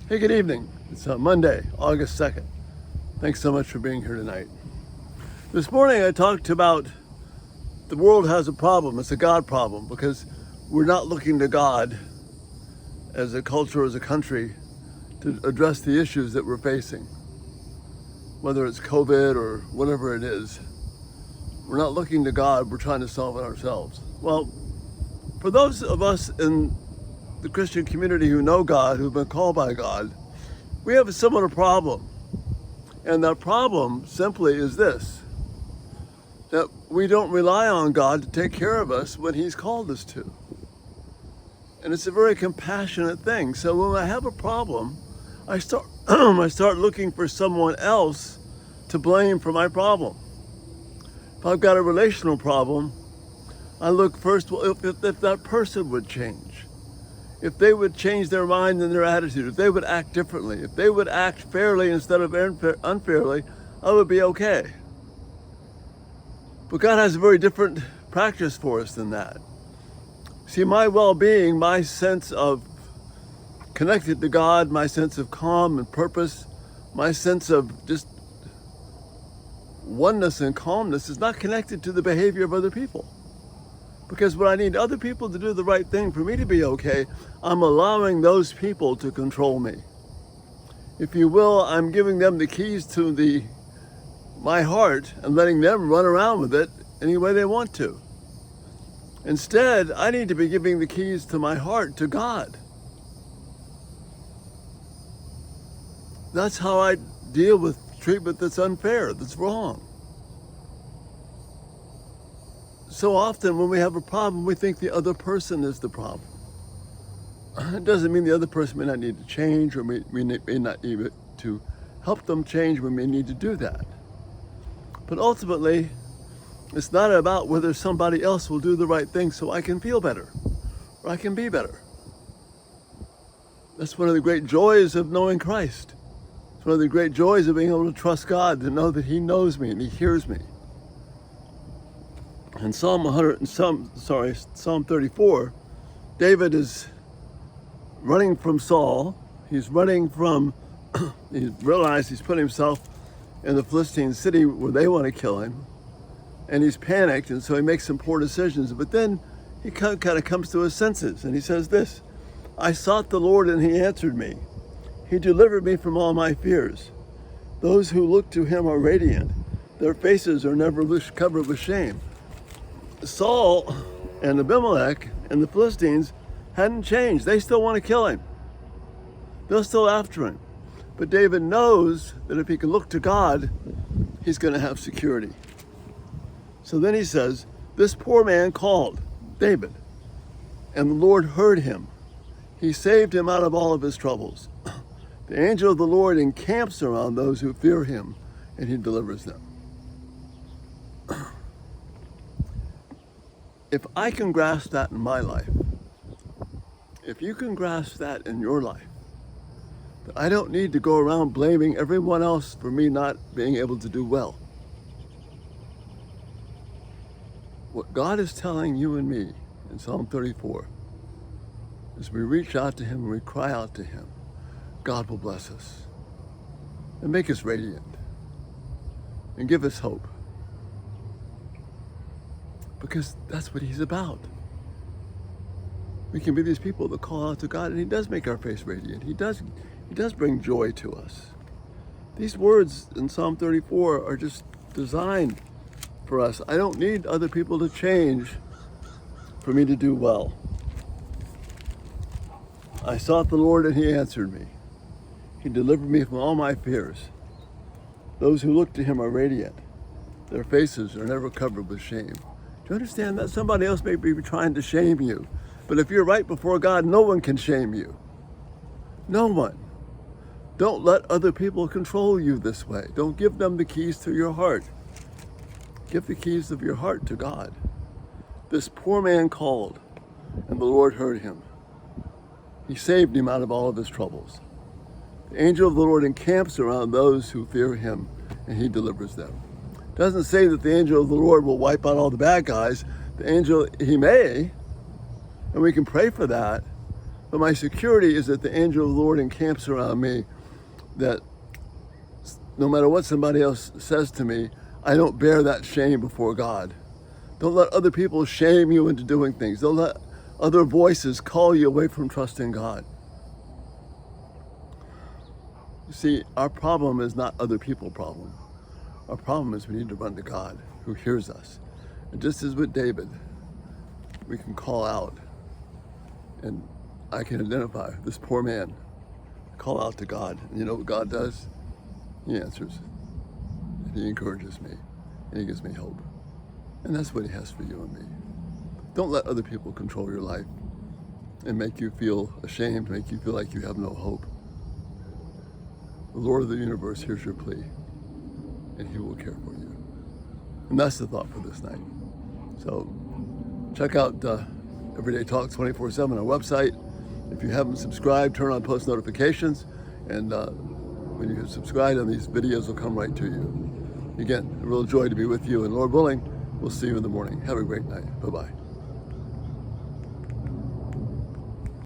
Hey, good evening. It's Monday, August 2nd. Thanks so much for being here tonight. This morning I talked about the world has a problem. It's a God problem because we're not looking to God as a culture, as a country, to address the issues that we're facing. Whether it's COVID or whatever it is, we're not looking to God, we're trying to solve it ourselves. Well, for those of us in the Christian community who know God, who've been called by God, we have a similar problem. And that problem simply is this, that we don't rely on God to take care of us when He's called us to. And it's a very compassionate thing. So when I have a problem, I start looking for someone else to blame for my problem. If I've got a relational problem, I look first, well, if that person would change. If they would change their mind and their attitude, if they would act differently, if they would act fairly instead of unfairly, I would be okay. But God has a very different practice for us than that. See, my well-being, my sense of connected to God, my sense of calm and purpose, my sense of just oneness and calmness is not connected to the behavior of other people. Because when I need other people to do the right thing for me to be okay, I'm allowing those people to control me. If you will, I'm giving them the keys to my heart and letting them run around with it any way they want to. Instead, I need to be giving the keys to my heart to God. That's how I deal with treatment that's unfair, that's wrong. So often when we have a problem, we think the other person is the problem. It doesn't mean the other person may not need to change, or we may not need to help them change. We may need to do that. But ultimately, it's not about whether somebody else will do the right thing so I can feel better, or I can be better. That's one of the great joys of knowing Christ. It's one of the great joys of being able to trust God, to know that He knows me and He hears me. In Psalm 34, David is running from Saul. He's running from, he realized he's put himself in the Philistine city where they want to kill him. And he's panicked, and so he makes some poor decisions. But then he kind of comes to his senses, and he says this, I sought the Lord and He answered me. He delivered me from all my fears. Those who look to Him are radiant. Their faces are never covered with shame. Saul and Abimelech and the Philistines hadn't changed. They still want to kill him. They're still after him. But David knows that if he can look to God, he's going to have security. So then he says, this poor man called, David, and the Lord heard him. He saved him out of all of his troubles. The angel of the Lord encamps around those who fear Him, and He delivers them. If I can grasp that in my life, if you can grasp that in your life, that I don't need to go around blaming everyone else for me not being able to do well. What God is telling you and me in Psalm 34 is we reach out to Him and we cry out to Him. God will bless us and make us radiant and give us hope. Because that's what He's about. We can be these people that call out to God, and He does make our face radiant. He does bring joy to us. These words in Psalm 34 are just designed for us. I don't need other people to change for me to do well. I sought the Lord and He answered me. He delivered me from all my fears. Those who look to Him are radiant. Their faces are never covered with shame. Do you understand that? Somebody else may be trying to shame you. But if you're right before God, no one can shame you. No one. Don't let other people control you this way. Don't give them the keys to your heart. Give the keys of your heart to God. This poor man called, and the Lord heard him. He saved him out of all of his troubles. The angel of the Lord encamps around those who fear Him, and He delivers them. It doesn't say that the angel of the Lord will wipe out all the bad guys. The angel, He may, and we can pray for that. But my security is that the angel of the Lord encamps around me, that no matter what somebody else says to me, I don't bear that shame before God. Don't let other people shame you into doing things. Don't let other voices call you away from trusting God. You see, our problem is not other people's problem. Our problem is we need to run to God, who hears us. And just as with David, we can call out, and I can identify this poor man, call out to God. And you know what God does? He answers. And he encourages me. And he gives me hope. And that's what he has for you and me. Don't let other people control your life and make you feel ashamed, make you feel like you have no hope. The Lord of the universe hears your plea, and he will care for you. And that's the thought for this night. So check out Everyday Talk 24/7, our website. If you haven't subscribed, turn on post notifications, and when you subscribe, and these videos will come right to you. Again, a real joy to be with you, and Lord willing, we'll see you in the morning. Have a great night. Bye-bye.